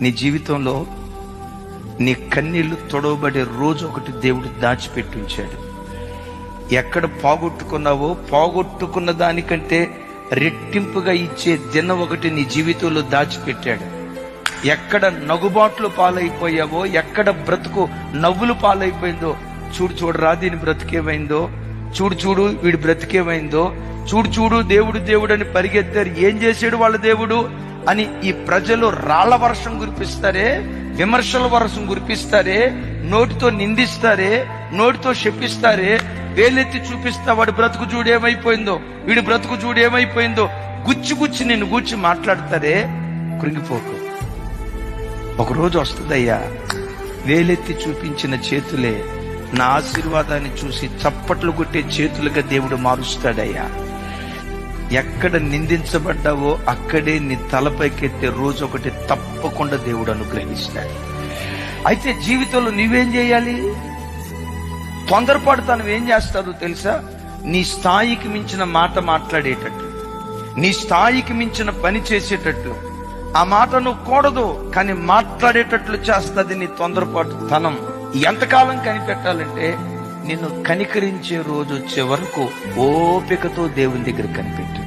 నీ జీవితంలో నీ కన్నీళ్లు తొడవబడే రోజు ఒకటి దేవుడు దాచిపెట్టి ఉంచాడు. ఎక్కడ పోగొట్టుకున్నావో పోగొట్టుకున్న దానికంటే రెట్టింపుగా ఇచ్చే దినం ఒకటి నీ జీవితంలో దాచిపెట్టాడు. ఎక్కడ నగుబాట్లు పాలైపోయావో, ఎక్కడ బ్రతుకు నవ్వులు పాలైపోయిందో, చూడరా దీని బ్రతికేమైందో, చూడు వీడి బ్రతికేమైందో, చూడు దేవుడు దేవుడు అని పరిగెత్తారు. ఏం చేశాడు వాళ్ళ దేవుడు అని ఈ ప్రజలు రాళ్ల వర్షం కురిపిస్తారే, విమర్శల వర్షం కురిపిస్తారే, నోటితో నిందిస్తారే, నోటితో శపిస్తారే, వేలెత్తి చూపిస్తా వాడి బ్రతుకు చూడు ఏమైపోయిందో, వీడి బ్రతుకు చూడు ఏమైపోయిందో, గుచ్చి నిన్ను గూర్చి మాట్లాడతారే. కృంగిపోకు. ఒకరోజు వస్తుందయ్యా, వేలెత్తి చూపించిన చేతులే నా ఆశీర్వాదాన్ని చూసి చప్పట్లు కొట్టే చేతులుగా దేవుడు మారుస్తాడయ్యా. ఎక్కడ నిందించబడ్డావో అక్కడే నీ తలపైకెత్తే రోజు ఒకటి తప్పకుండా దేవుడు అనుగ్రహిస్తాడు. అయితే జీవితంలో నువ్వేం చేయాలి? తొందరపాటుతనం ఏం చేస్తాదో తెలుసా? నీ స్థాయికి మించిన మాట మాట్లాడేటట్లు, నీ స్థాయికి మించిన పని చేసేటట్లు, ఆ మాట నువ్వు కూడదు కానీ మాట్లాడేటట్లు చేస్తుంది నీ తొందరపాటుతనం. ఎంతకాలం కనిపెట్టాలంటే నిన్ను కనికరించే రోజు వచ్చే వరకు ఓపికతో దేవుని దగ్గర కనిపెట్టు.